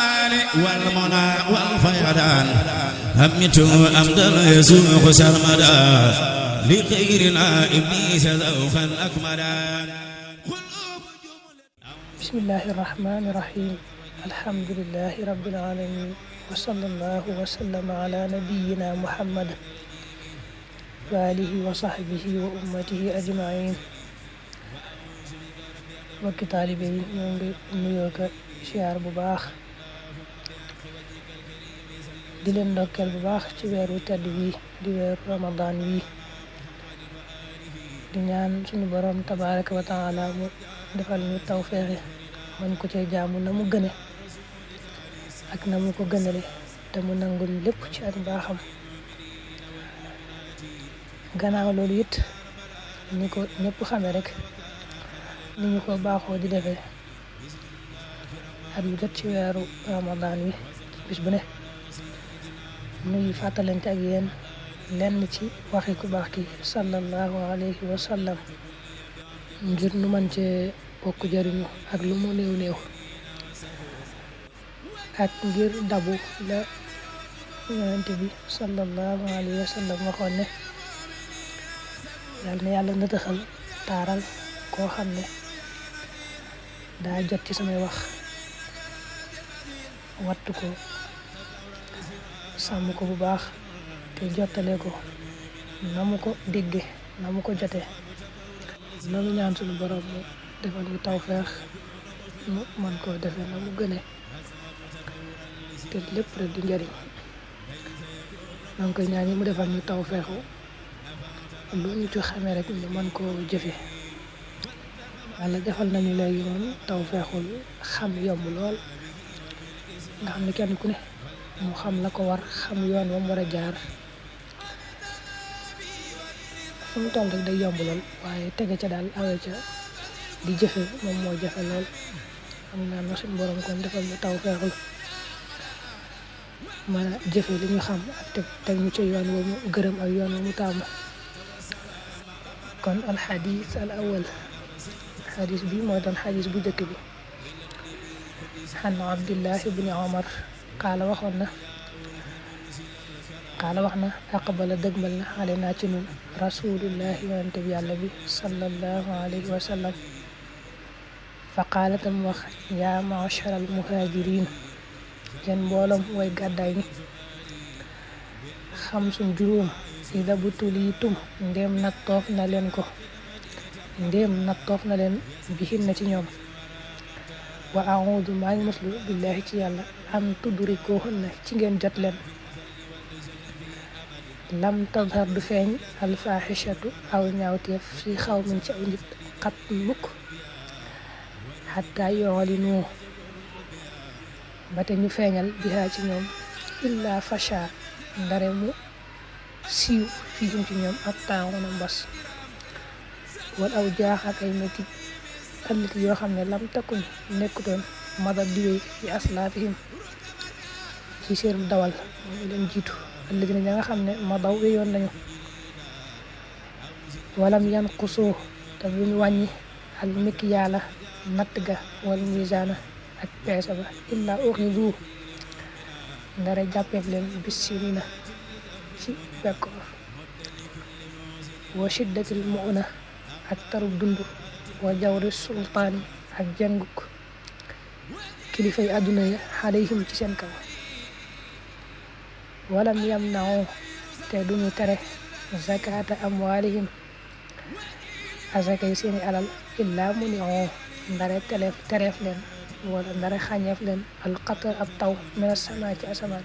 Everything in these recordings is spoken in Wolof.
الكمال والمنى والفيضان همت أمدا يسوق سرمدا لغيرنا إبليس ذوقا أكملا. بسم الله الرحمن الرحيم الحمد لله رب العالمين وصلى الله وسلم على نبينا محمد وآله وصحبه وأمته أجمعين. mbokki taalibe yi ñoo ngi nuyoo ko siyaar bu baax di leen ndokkeel bu baax ci weeru tedd wi di weeru Ramadan wi di ñaan suñu borom tabaraka wa taala mu defal ñu tawfeexe man ko cee jaamu na mu gëne ak na mu ko gënale te mu nangul lépp ci at baaxam. gannaaw loolu it ni ko ñëpp xame rek ni ñu ko baaxoo di defee at yu jot ci weeru Ramadan wi bis bu ne nuy fàttalante ak yéen lenn ci waxi ku baax ki sallallahu alayhi wa sallam ngir nu man cee bokk jariñu ak lu mu néew néew ak ngir dabu la yonent bi sallallahu alayhi wa sallam waxoon ne yàlla na yàlla nëtëxal taaral koo xam ne daa jot ci samay wax wattu ko sàmm ko bu baax te jottale ko na mu ko dégge na mu ko jote. noonu ñaan suñu borom mu defal ñu tawfeex mu man koo defe na mu gëne te lépp rek di njariñ. maa ngi koy ñaan yi mu defal ñu tawfeexu lu ñu ci xamee rek ñu man koo jëfe. walla defal nañu léegi moom tawfeexul xam yomb lool nga xam ne kenn ku ne mu xam la ko war xam yoon wa mu war a jaar fu mu toll rek day yomb lool waaye tege ca daal awe ca di jëfe moom moo jafe lool. am naa na suñu borom kon defal ñu tawfeexul mën a jëfe li ñu xam ak teg ñu ca yoon wa mu gërëm ak yoon wa mu taamu. kon alxadis al awal xadis bi mooy doon xadis bu njëkk bi. xan abdillah ibni omar qaala wax na aqbala dëgmal na xale naa ci nun rasulullahi yonente bi yàlla bi sallallahu alayhi wa sallam fa qaala tam wax yaa ma'shara al muhajirin yéen mbooloom way gàddaay ni xam suñ juróom ida bu tuliitum ndéem nattoof na leen bihin na ci ñoom wa a'uudu maa ngi muslu billahi ci yàlla am tudrikuhunna ci ngeen jot leen. lam tadhar du feeñ alfaaxishatu aw ñaawteef fi xawmin ci aw nit xat mukk xataa yu'linu ba te ñu feeñal bihaa ci ñoom illa fasha ndare mu siiw fii ci ñoom ak taawuna mbas wal aw jaax ak ay métit ëllëg yoo xam ne lam takkuñ nekkutoon mada diwee fi aslaafihim ci seen dawal moo leen jiitu ëllëg na ña nga xam ne madaw weyoon nañu walam yanqusoo te buñ wàññi al mikyaala natt ga wal misaana ak peesa ba illa uxidu ndara jàppeef leen bisinina ci bekkoor wa shiddatil mu'una ak tarub dund wa jawri sultaani ak jànguk kilifay àdduna ya alayhim ci seen kaw. walam yamna'u te duñu tere zakata amwalihim azakay seeni alal illa muni'u ndare tereef leen wala ndare xàññeef leen alqatar ab taw mina sama ci asamaan.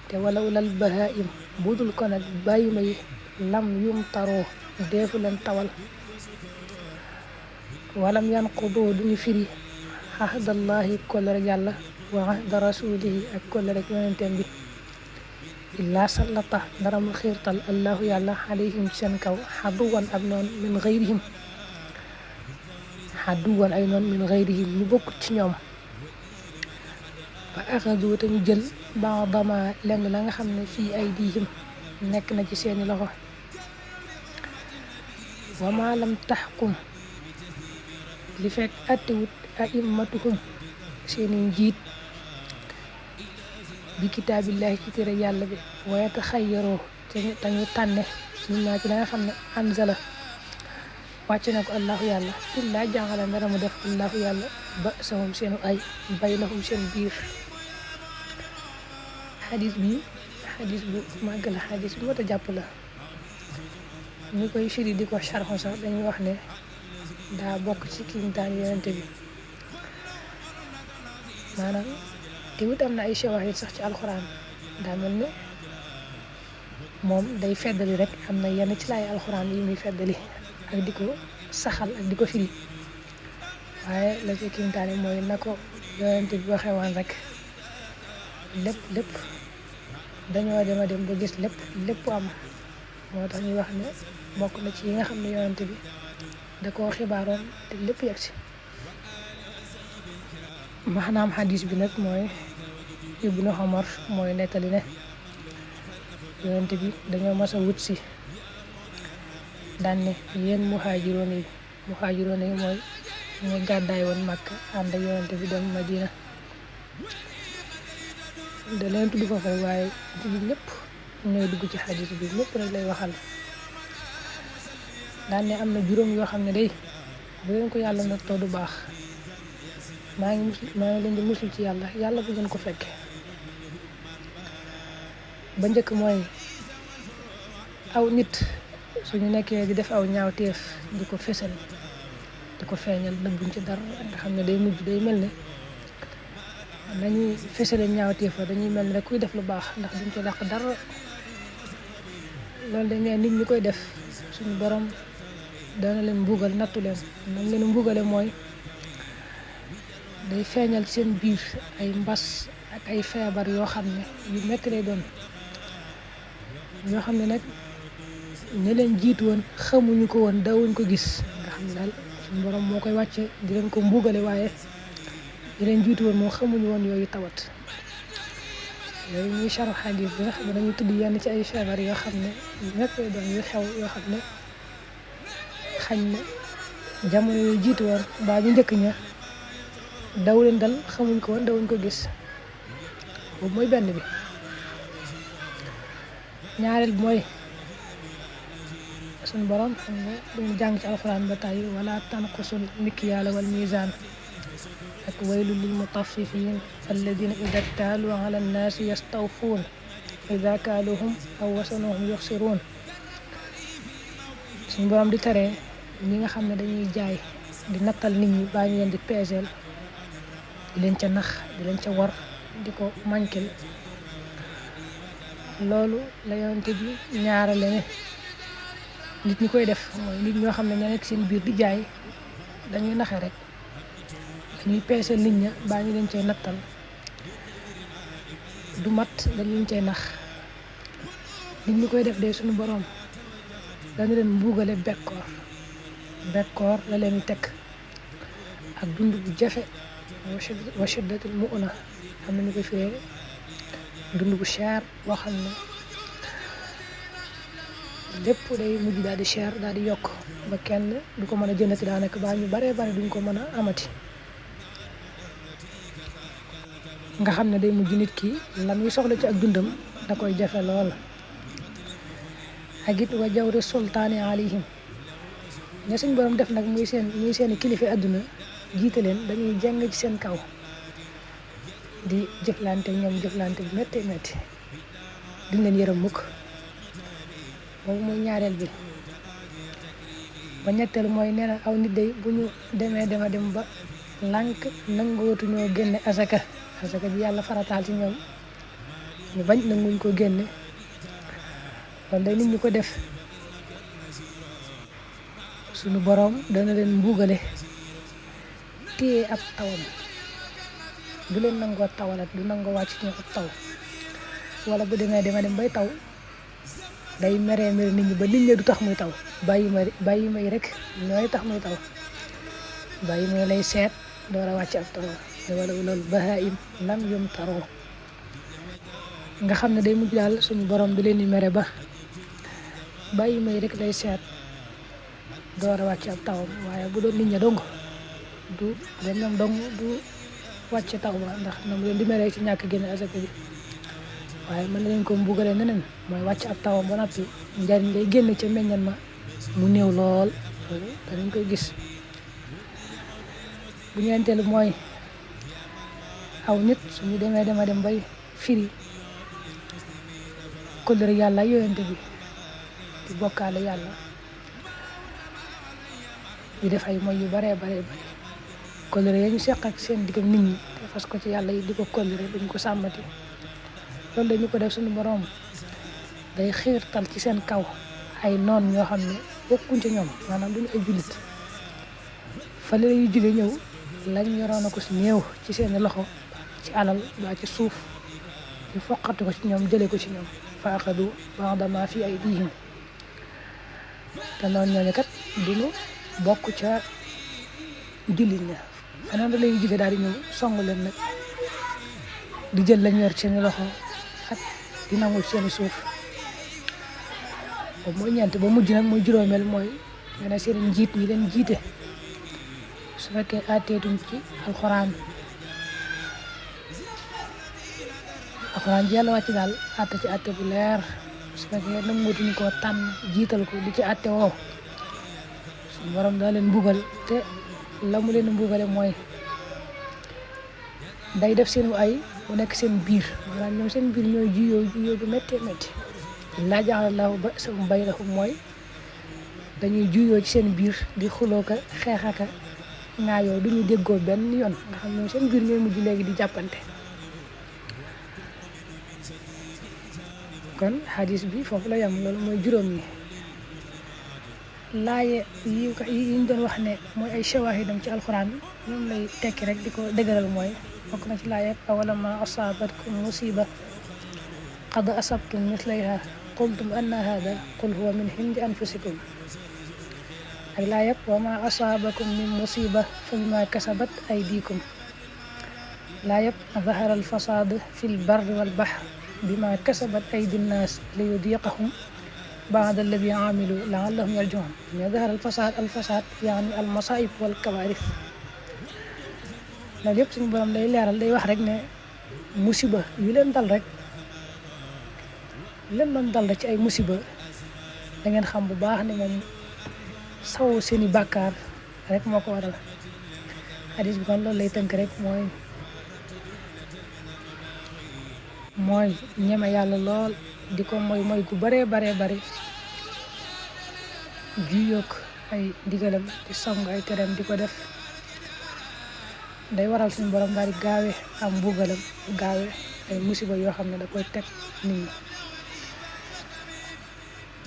te walaw lal bahaim budul ko nag bàyyima yi lam yum taroo deefu leen tawal. walam yanqudu duñu firi ahdallahi kollëre yàlla wa ahda rasulihi ak kollëre yonenteem bi illa sallata dara mu xiirtal allahu yàlla alayhim ci seen kaw xaduwan ab noon min gayrihim xaduwan ay noon min gayrihim ñu bokkut ci ñoom. fa axadu te ñu jël baadama lenn la nga xam ne fii aydihim nekk na ci seeni loxo. wa ma lam taxkum li fekk attewut a'immatuhum seeni njiit bi kitaabillahi ci téere yàlla bi waaye te xayyaroo te ñu tànne ñun naa ci la nga xam ne anzala wàcc na ko allahu yàlla illaa jàngala ndara mu def allahu yàlla ba sahum seenu ay baynahum seen biir. xadis bi xadis bu màgg la, xadis bu mat a jàpp la. ñu koy firi di ko sharxu sax dañuy wax ne daa bokk ci kiimtaan yonente bi. maanaam tamit am na ay shawahid sax ci alxuraan, daa mel ne moom day feddali rek, am na yenn ci laay alxuraan yi muy feddali ak di ko saxal ak di ko firi. waaye la ci kiimtaane mooy na ko yonente bi waxee woon rek, lépp dañoo dem ba gis lépp am. moo tax ñuy wax ne bokk na ci yi nga xam ne yonente bi da koo xibaaroon te lépp yegg si. maanaam xadis bi nag mooy Ibnu Umar mooy nettali ne yonente bi dañoo mas a wut si daan ne yéen muhaajiroon yi mooy ñu gàddaay woon Makka ànd ak yonente bi dem Madina. da leen tudd foofu rek waaye jullit ñëpp ñooy dugg ci xadis bi, ñëpp rek lay waxal. daan ne am na juróom yoo xam ne day bu leen ko yàlla nag too du baax, maa ngi leen di musul ci yàlla bu ngeen ko fekke. ba njëkk mooy aw nit suñu nekkee di def aw ñaawteef di ko fésal di ko feeñal nëbbuñ ci dara, nga xam ne day mujj day mel ne nañuy fésale ñaawteef dañuy mel ne rek kuy def lu baax ndax duñ ci dàq dara. loolu dañ ne nit ñi koy def suñu borom dana leen mbugal, nattu leen. nam leen mbugale mooy day feeñal seen biir ay mbas ak ay feebar yoo xam ne yu metti lay doon, yoo xam ne nag ñi leen jiitu woon xamuñu ko woon, dawuñ ko gis. nga xam ne daal suñu borom moo koy wàcce di leen ko mbugale, waaye ñi leen jiitu woon moo xamuñu woon yooyu tawat. yooyu ñuy charu xadis bi sax dañuy tudd yenn ci ay feebar yoo xam ne yu metti lay doon, yu xew yoo xam ne xañ na jamono yu jiitu woon mbaa ñu njëkk ña daw leen dal, xamuñ ko woon, dawuñ ko gis. boobu mooy benn bi. ñaareel bi mooy suñu borom xam nga duñu jàng ci alxuraan ba tàyyi wala tanqusul mikyaala wal mizaan ak waylul lil mutaffifin alladina ida ktaalu ala nnaasi yastawfuun ida kaaluhum aw wasanuhum yuxsiruun. suñu borom di tere ñi nga xam ne dañuy jaay di nattal nit ñi baa ñu leen di peeseel, di leen ca nax, di leen ca war, di ko manquel. loolu la yonente bi ñaarale ne nit ñi koy def mooy nit ñoo xam ne ña nekk seen biir di jaay dañuy naxe rek, dañuy peeseel nit ña baa ñu leen cay nattal du mat, dañ leen cay nax. nit ñi koy def de suñu borom dañu leen mbugale bekkoor la leen di teg ak dund bu jafe, wa shiddatul mu'na am na ñu koy firee dund bu cher boo xam ne lépp day mujj daal di cher, daal di yokk ba kenn du ko mën a jëndati daanaka, baa ñu baree bari duñ ko mën a amati. nga xam ne day mujj nit ki la muy soxla ci ak dundam da koy jafe lool. ak it wa jawri sultaani alayhim, ne suñ borom def nag muy seen kilifa àdduna jiite leen, dañuy jàng ci seen kaw di jëflante ñoom jëflante bu métti duñ leen yërëm mukk. boobu mooy ñaareel bi. ba ñetteel mooy nee na aw nit day bu ñu dem ba lànk nangootuñoo génne asaka bi yàlla farataal ci ñoom, ñu bañ nanguñ ko génne. kon day nit ñi ko def suñu borom dana leen mbugale, téye ab tawam, du leen nangoo tawalat, du nangoo wàcc ci ñoom ab taw. wala bu demee dem bay taw day mere nit ñi ba nit ñi du tax muy taw, bàyyi may rek ñooy tax muy taw. bàyyi may lay seet door a wàcc ab taw, wala loolu bahaim lam yum taroo. nga xam ne day mujj daal suñu borom di leen di mere ba bàyyi may rek lay seet door a wàcc ab tawam. waaye bu doon nit ña dong du wàcc taw ba, ndax na mu leen di mere ci ñàkk génne asaka bi. waaye mën na leen ko mbugalee neneen mooy wàcc ab tawam ba noppi njariñ lay génn ca meññan ma mu néew lool loolu danañ koy gis. bu ñeenteelu mooy aw nit suñu dem bay firi kóllëre yàlla yonente bi di bokkaale yàlla di def ay moy yu baree bari kóllëre ya ñu seq ak seen diggam nit ñi te fas ko ci yàlla yi di ko kóllëre duñ ko sàmmati loolu dañu ko def suñu borom day xiirtal ci seen kaw ay noon ñoo xam ne bokkuñ ci ñoom maanaam duñu ay jullit fale la yu jóge ñëw lañ yoroon ko si néew ci seeni loxo ci alal ba ci suuf ñu foqati ko ci ñoom jële ko ci ñoom fa axadu ba'da ma fi aydihim te noonu ñooñu kat duñu bokk ca jullit ña feneen la yu jóge daal di ñëw song leen nag di jël lañ yor ci seeni loxo ak di nangu seeni suuf boobu mooy ñeent ba mujj nag muy juróomeel mooy nga ne seen njiit ñi leen jiite su fekkee àtteetuñ ci alxuraan ji yàlla wàcc daal àtte ci àtte bu leer su fekkee nangutuñ koo tànn jiital ko di ci àtte woo suñu borom daa leen mbugal te la mu leen mbugale mooy day def seen ay mu nekk seen biir maanaam ñoom seen biir ñooy juyoo bu méttee métti laa ja'alallahu ba'sahum baynahum mooy dañuy juyoo ci seen biir di xuloo ka xeex aka ngaayoo duñu déggoo benn yoon nga xam ñoom seen biir ñooy mujj léegi di jàppante. kon hadis bi foofu la yam loolu mooy juróom ñi laaye yi ñu doon wax ne mooy ay shawahidam ci alxuraan ñoom lay tekki rek di ko dëgëral mooy bokk na ci laaye awalama asabatkum musiba qad asabtum mislayha qultum anna hada qul huwa min indi anfusikum ak laaye wa ma asabakum min musiba fa bima kasabat aydikum laaye zahara alfasad fi lbarri walbahr bima kasabat aydi nnas liyudiqahum ba'da alladi amilu la'allahum yarji'un mais zahara alfasad yaani almasaib walkawarith loolu yëpp suñu borom day leeral day wax rek ne musiba yu leen dal rek ci ay musiba da ngeen xam bu baax ne moom saw seeni bàkkaar rek moo ko waral hadis bi kon loolu lay tënk rek mooy ñeme yàlla lool di ko mooy gu baree bari juyoog ay ndigalam di song ay teram di ko def day waral suñu borom daal di gaawe am mbugalam gaawe ay musiba yoo xam ne da koy teg nit ñi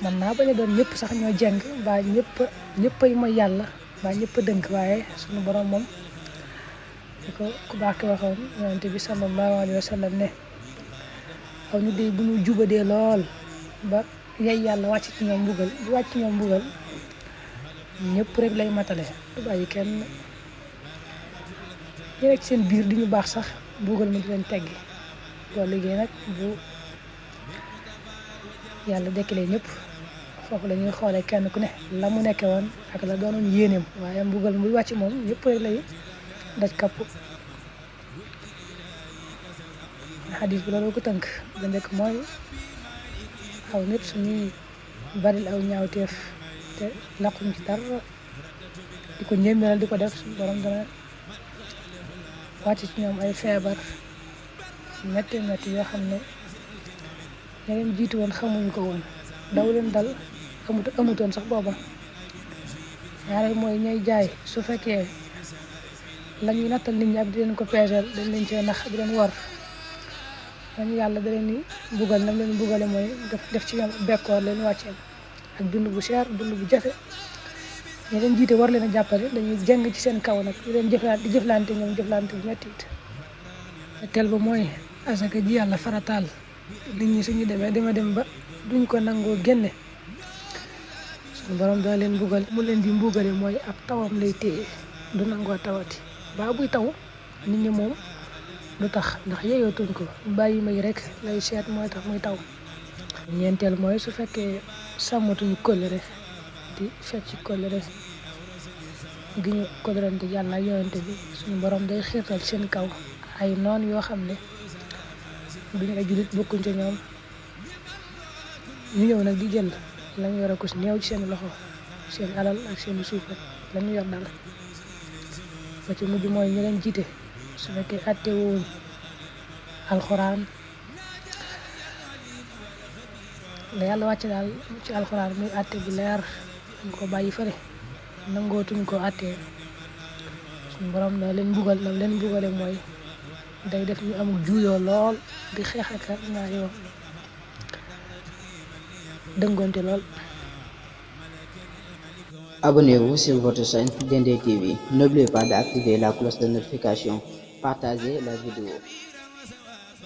man naa bañ a doon ñëpp sax ñoo jeng ba ñëppay mooy yàlla ba ñëpp a dënk waaye suñu borom moom di ko ku baax ki waxoon yonente bi sallallahu alayhi wa sallam ne aw ñu dee bu ñu jubadee lool ba yay yàlla wàcc ci ñoom mbugal ñëpp rek lay matale du bàyyi kenn ñu nekk seen biir di ñu baax sax mbugal ma di leen teggi boo liggéey nag bu yàlla dekkilee ñëpp foofu la ñuy xoolee kenn ku ne la mu nekke woon ak la doonoon yéeneem waaye mbugal muy wàcc moom ñëpp rek lay daj kapp xadis bi loolu ko tënk ba njëkk mooy aw nit suñuy baril aw ñaawteef te laquñ ci dara di ko ñéeméeral di ko def suñu borom dana wàcc ci ñoom ay feebar metti yoo xam ne ña leen jiitu woon xamuñ ko woon daw leen dal amutoon sax booba ñaareel mooy ñay jaay su fekkee la ñuy nattal nit ñi ak di leen ko peeseel dañ leen cee nax di leen war dañu yàlla da leen ni bugal nam leen bugale mooy def ci ñoom bekkoor leen wàcceel ak dund bu cher dund bu jafe ñi leen jiite war leen a jàppale dañuy jeng ci seen kaw nag di leen jëflante ñoom jëflante bu metti it teel ba mooy asaka ji yàlla farataal nit ñi suñu dem ba duñ ko nangoo génne suñu borom daa leen bugal mu leen di mbugale mooy ab tawam lay téye du nangoo tawati ba buy taw nit ñi moom lu tax ndax yeyootuñ ko bàyyi may rek lay seet mooy tax muy taw ñeenteel mooy su fekkee sàmmatuñu kóllëre di fecc kóllëre gi ñu kóllërante yàlla yonente bi suñu borom day xiirtal seen kaw ay noon yoo xam ne duñu ay jullit bokkuñ ca ñoom ñu ñëw nag di jël lañu yore ko si néew ci seen loxo seen alal ak seen suuf rek lañu yor daal ba ci mujj mooy ñu leen jiite su fekkee atte woon alxuraan la yàlla wàcc daal ci alxuraan muy atte bu leer dañ ko bàyyi fële nangootuñ ko attee suñu borom na leen mbugal na leen mbugale mooy day def ñu amul juuyoo lool di xeex ak ñaar yoo dëngoonte lool. Abonnez-vous sur votre chaîne Dendé TV. N'oubliez pas d'activer la cloche de notification. Partagez la vidéo.